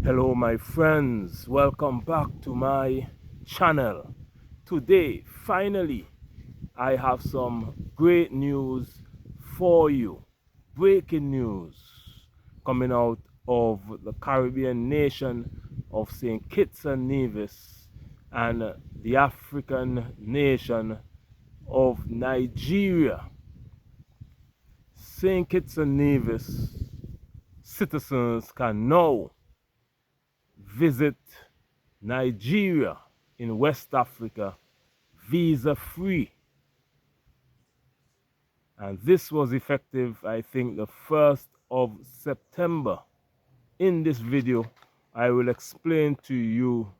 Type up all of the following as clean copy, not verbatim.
Hello my friends, welcome back to my channel. Today finally I have some great news for you. Breaking news coming out of the Caribbean nation of St. Kitts and Nevis and the African nation of Nigeria. St. Kitts and Nevis citizens can now visit Nigeria in West Africa visa-free, and this was effective, I think, the 1st of September. In this video I will explain to you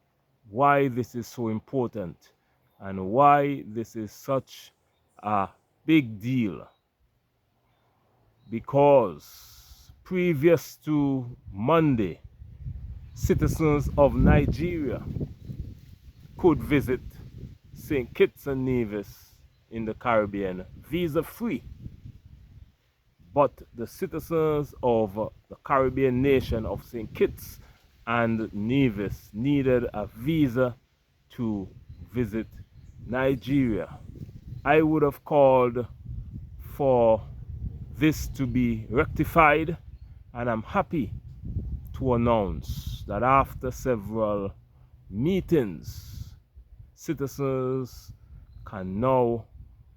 why this is so important and why this is such a big deal, because previous to Monday, citizens of Nigeria could visit St. Kitts and Nevis in the Caribbean visa-free. But the citizens of the Caribbean nation of St. Kitts and Nevis needed a visa to visit Nigeria. I would have called for this to be rectified, and I'm happy to announce that after several meetings, citizens can now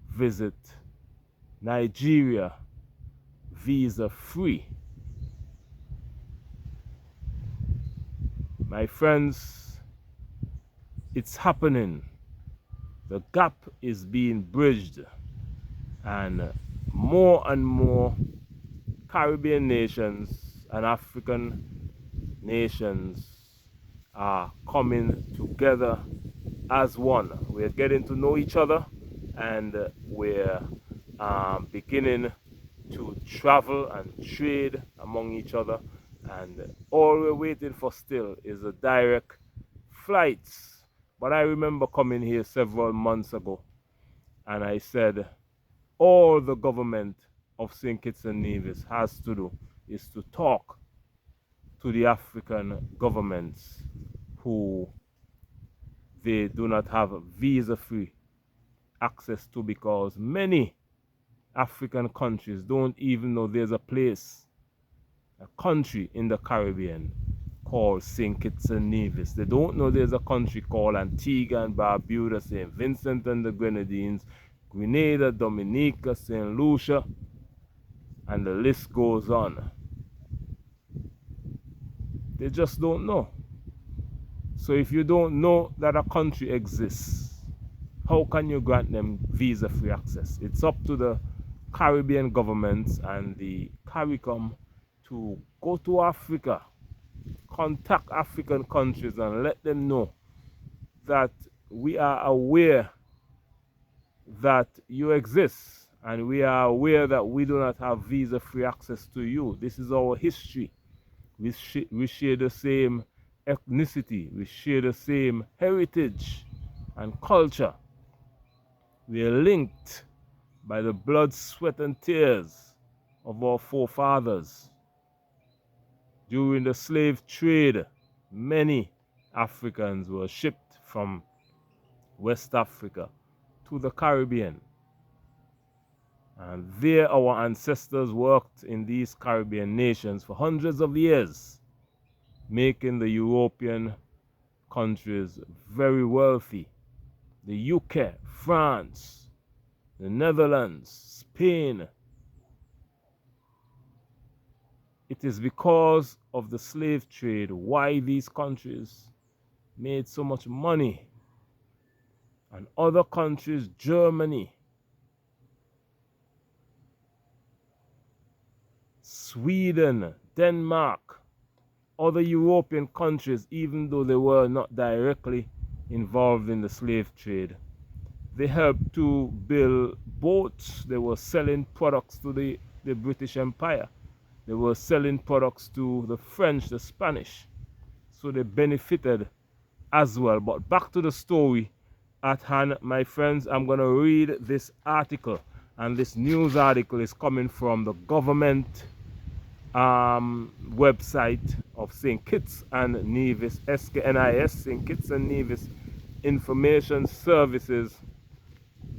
visit Nigeria visa-free. My friends, it's happening. The gap is being bridged, and more Caribbean nations and African nations are coming together as one. We're getting to know each other, and we're beginning to travel and trade among each other, and all we're waiting for still is the direct flights. But I remember coming here several months ago and I said all the government of St. Kitts and Nevis has to do is to talk to the African governments who they do not have visa-free access to, because many African countries don't even know there's a place, a country in the Caribbean called St. Kitts and Nevis. They don't know there's a country called Antigua and Barbuda, St. Vincent and the Grenadines, Grenada, Dominica, St. Lucia, and the list goes on. They just don't know. So if you don't know that a country exists, how can you grant them visa-free access? It's up to the Caribbean governments and the CARICOM to go to Africa, contact African countries and let them know that we are aware that you exist, and we are aware that we do not have visa-free access to you. This is our history. We share the same ethnicity, we share the same heritage and culture. We are linked by the blood, sweat and tears of our forefathers. During the slave trade, many Africans were shipped from West Africa to the Caribbean, and there our ancestors worked in these Caribbean nations for hundreds of years, making the European countries very wealthy. The UK, France, the Netherlands, Spain. It is because of the slave trade why these countries made so much money. And other countries, Germany, Sweden, Denmark, other European countries, even though they were not directly involved in the slave trade, they helped to build boats. They were selling products to the British Empire. They were selling products to the French, the Spanish. So they benefited as well. But back to the story at hand, my friends. I'm going to read this article, and this news article is coming from the government website of St. Kitts and Nevis, SKNIS, St. Kitts and Nevis Information Services.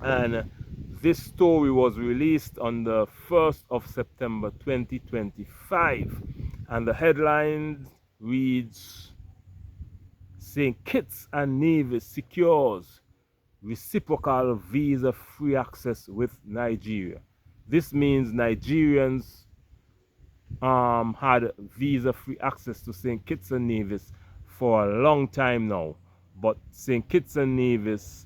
And this story was released on the 1st of September 2025. And the headline reads, St. Kitts and Nevis secures reciprocal visa-free access with Nigeria. This means Nigerians had visa-free access to St. Kitts and Nevis for a long time now. But St. Kitts and Nevis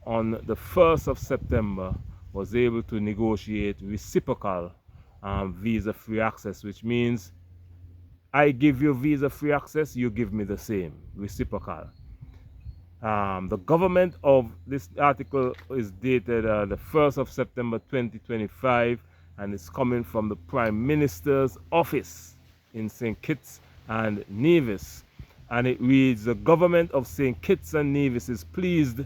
on the 1st of September was able to negotiate reciprocal visa-free access, which means I give you visa-free access, you give me the same, reciprocal. The government of this article is dated the 1st of September 2025, and it's coming from the Prime Minister's office in St. Kitts and Nevis. And it reads, the government of St. Kitts and Nevis is pleased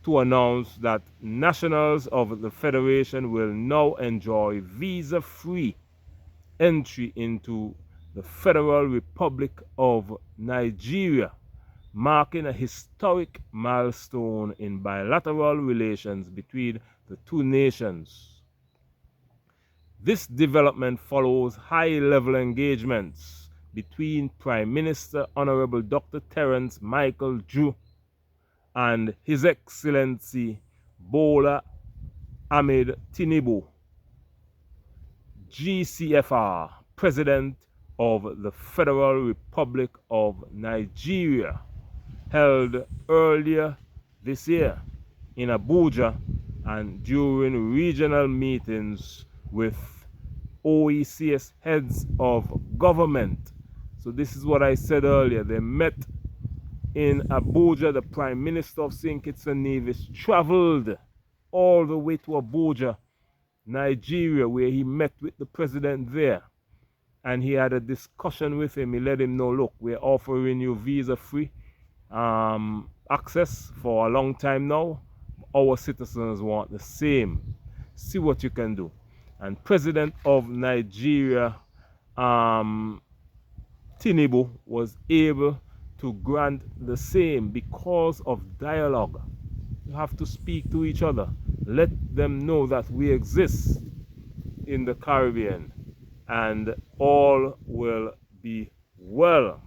to announce that nationals of the Federation will now enjoy visa-free entry into the Federal Republic of Nigeria, marking a historic milestone in bilateral relations between the two nations. This development follows high-level engagements between Prime Minister Honorable Dr. Terence Michael Ju and His Excellency Bola Ahmed Tinubu, GCFR, President of the Federal Republic of Nigeria, held earlier this year in Abuja and during regional meetings with OECS heads of government. So this is what I said earlier. They met in Abuja. The Prime Minister of St. Kitts and Nevis traveled all the way to Abuja, Nigeria, where he met with the president there. And he had a discussion with him. He let him know, look, we're offering you visa-free access for a long time now. Our citizens want the same. See what you can do. And President of Nigeria, Tinubu, was able to grant the same because of dialogue. You have to speak to each other. Let them know that we exist in the Caribbean and all will be well.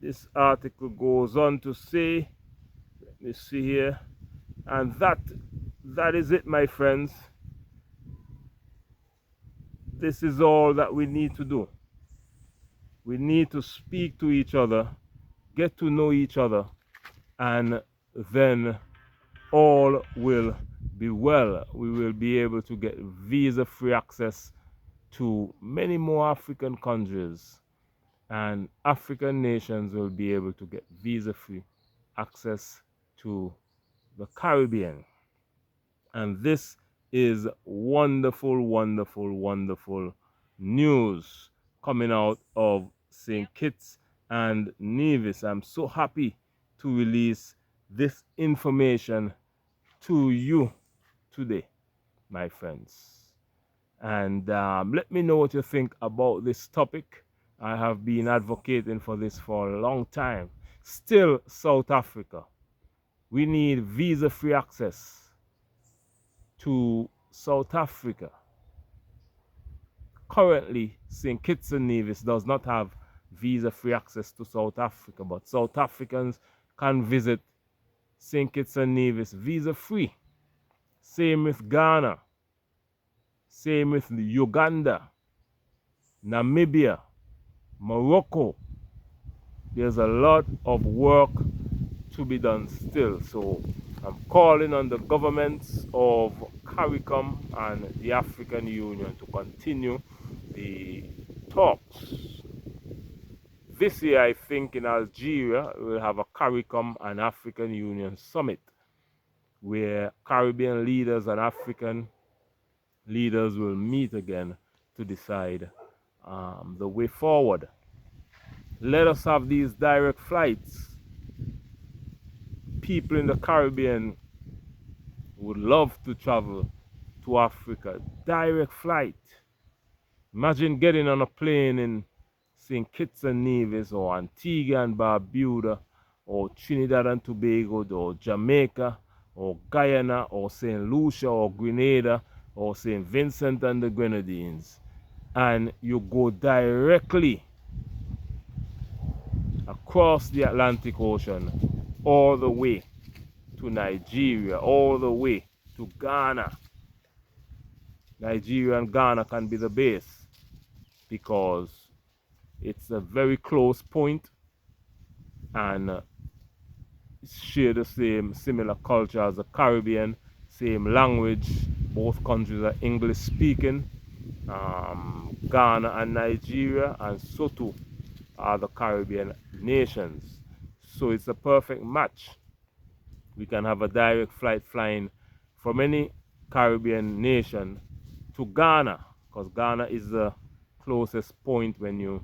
This article goes on to say, let me see here, and that is it, my friends. This is all that we need to do. We need to speak to each other, get to know each other, and then all will be well. We will be able to get visa-free access to many more African countries, and African nations will be able to get visa-free access to the Caribbean. And this is wonderful, wonderful, wonderful news coming out of St. Kitts and Nevis. I'm so happy to release this information to you today, my friends. And let me know what you think about this topic. I have been advocating for this for a long time. Still, South Africa, we need visa-free access to South Africa. Currently, St. Kitts and Nevis does not have visa-free access to South Africa, but South Africans can visit St. Kitts and Nevis visa-free. Same with Ghana. Same with Uganda, Namibia, Morocco. There's a lot of work to be done still. So I'm calling on the governments of CARICOM and the African Union to continue the talks. This year, I think in Algeria, we'll have a CARICOM and African Union summit where Caribbean leaders and African leaders will meet again to decide the way forward. Let us have these direct flights. People in the Caribbean would love to travel to Africa. Direct flight. Imagine getting on a plane in St. Kitts and Nevis or Antigua and Barbuda or Trinidad and Tobago or Jamaica or Guyana or St. Lucia or Grenada or St. Vincent and the Grenadines, and you go directly across the Atlantic Ocean all the way to Nigeria, all the way to Ghana. Nigeria and Ghana can be the base because it's a very close point and share the same similar culture as the Caribbean, same language. Both countries are English speaking. Ghana and Nigeria, and so too are the Caribbean nations. So it's a perfect match. We can have a direct flight flying from any Caribbean nation to Ghana, because Ghana is the closest point when you,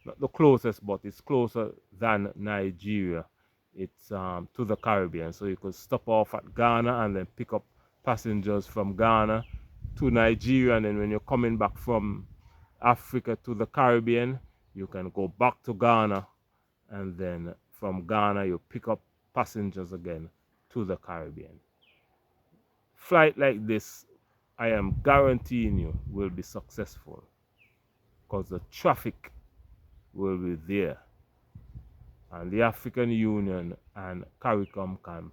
not the closest, but it's closer than Nigeria. It's to the Caribbean. So you could stop off at Ghana and then pick up passengers from Ghana to Nigeria, and then when you're coming back from Africa to the Caribbean, you can go back to Ghana, and then from Ghana you pick up passengers again to the Caribbean. Flight like this, I am guaranteeing you, will be successful because the traffic will be there, and the African Union and CARICOM can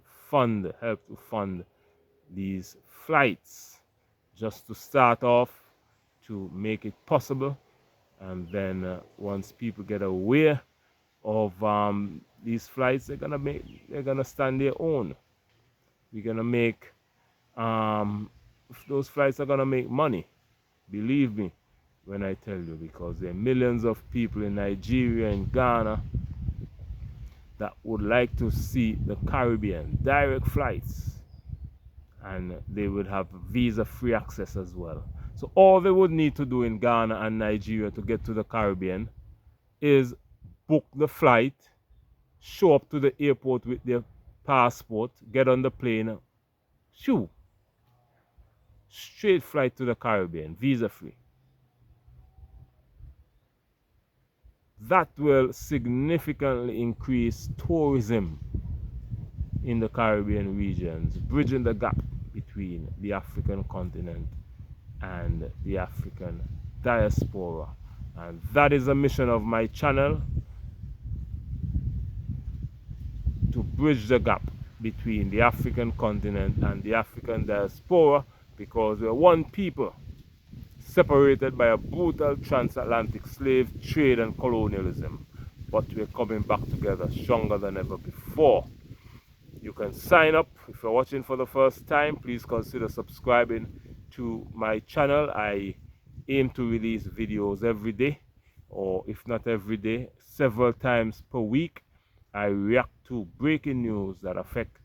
help to fund these flights just to start off, to make it possible. And then once people get aware of these flights, they're gonna stand their own. We're gonna make those flights are gonna make money, believe me when I tell you, because there are millions of people in Nigeria and Ghana that would like to see the Caribbean direct flights, and they would have visa-free access as well. So all they would need to do in Ghana and Nigeria to get to the Caribbean is book the flight, show up to the airport with their passport, get on the plane, shoo, straight flight to the Caribbean, visa-free. That will significantly increase tourism in the Caribbean regions, bridging the gap between the African continent and the African diaspora. And that is a mission of my channel, to bridge the gap between the African continent and the African diaspora, because we're one people separated by a brutal transatlantic slave trade and colonialism, but we're coming back together stronger than ever before. You can sign up. If you're watching for the first time, please consider subscribing to my channel. I aim to release videos every day, or if not every day, several times per week. I react to breaking news that affect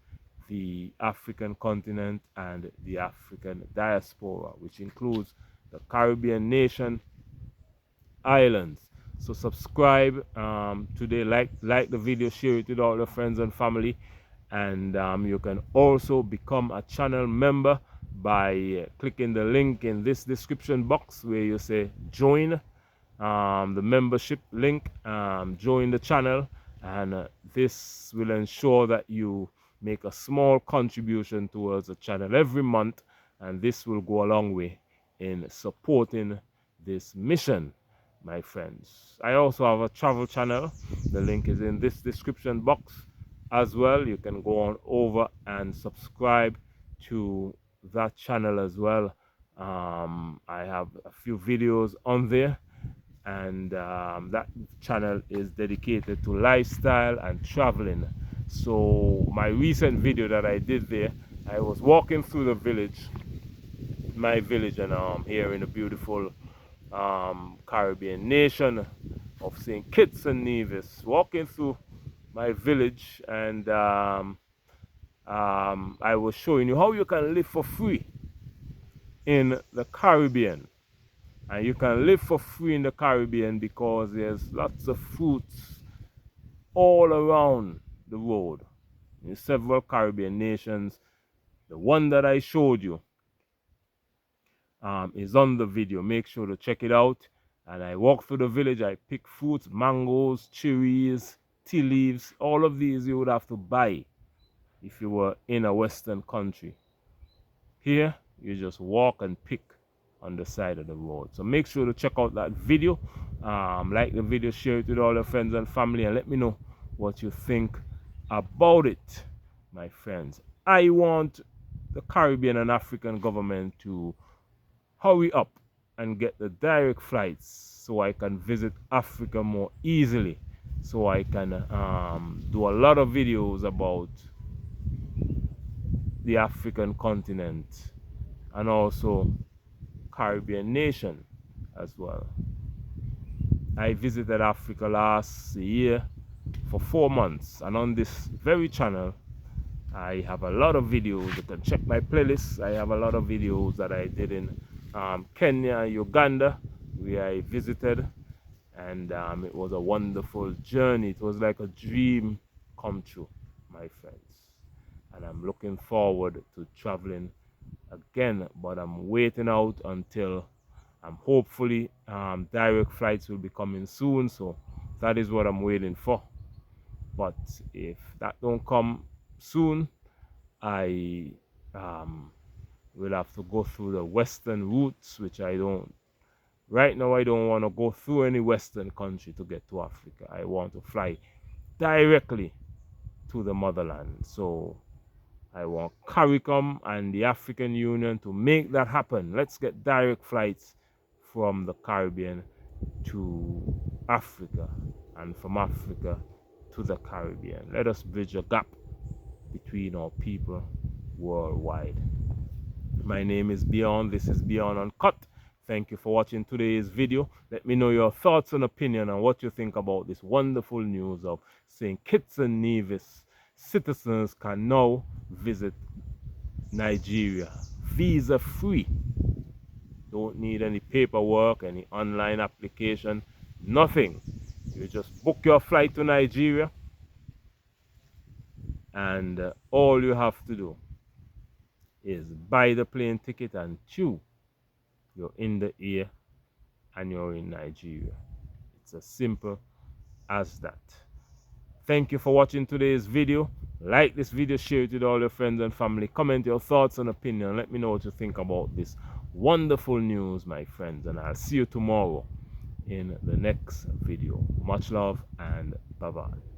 the African continent and the African diaspora, which includes the Caribbean nation islands. So subscribe today, like the video, share it with all your friends and family, and you can also become a channel member by clicking the link in this description box where you say join, the membership link. Join the channel, and this will ensure that you make a small contribution towards the channel every month, and this will go a long way in supporting this mission, my friends. I also have a travel channel. The link is in this description box as well. You can go on over and subscribe to that channel as well. I have a few videos on there, and that channel is dedicated to lifestyle and traveling. So my recent video that I did there, I was walking through the village, my village, and here in the beautiful Caribbean nation of St. Kitts and Nevis, walking through my village, and I was showing you how you can live for free in the Caribbean. And you can live for free in the Caribbean because there's lots of fruits all around the road in several Caribbean nations. The one that I showed you, is on the video. Make sure to check it out. And I walk through the village. I pick fruits, mangoes, cherries, tea leaves. All of these you would have to buy if you were in a Western country. Here, you just walk and pick on the side of the road. So make sure to check out that video. Like the video, share it with all your friends and family, and let me know what you think about it, my friends. I want the Caribbean and African government to hurry up and get the direct flights so I can visit Africa more easily, so I can do a lot of videos about the African continent and also Caribbean nation as well. I visited Africa last year for 4 months, and on this very channel I have a lot of videos. You can check my playlist. I have a lot of videos that I did in Kenya, Uganda, where I visited, and it was a wonderful journey. It was like a dream come true, my friends, and I'm looking forward to traveling again, but I'm waiting out until hopefully direct flights will be coming soon, so that is what I'm waiting for. But if that don't come soon, I will have to go through the western routes, which I don't right now. I don't want to go through any western country to get to Africa. I want to fly directly to the motherland. So I want CARICOM and the African Union to make that happen. Let's get direct flights from the Caribbean to Africa, and from Africa to the Caribbean. Let us bridge a gap between our people worldwide. My name is Beyond. This is Beyond Uncut. Thank you for watching today's video. Let me know your thoughts and opinion on what you think about this wonderful news of saying Kitts and Nevis citizens can now visit Nigeria visa free. Don't need any paperwork, any online application, nothing. You just book your flight to Nigeria, and all you have to do is buy the plane ticket and chew. You're in the air and you're in Nigeria. It's as simple as that. Thank you for watching today's video. Like this video, share it with all your friends and family. Comment your thoughts and opinion. Let me know what you think about this wonderful news, my friends. And I'll see you tomorrow in the next video. Much love and bye-bye.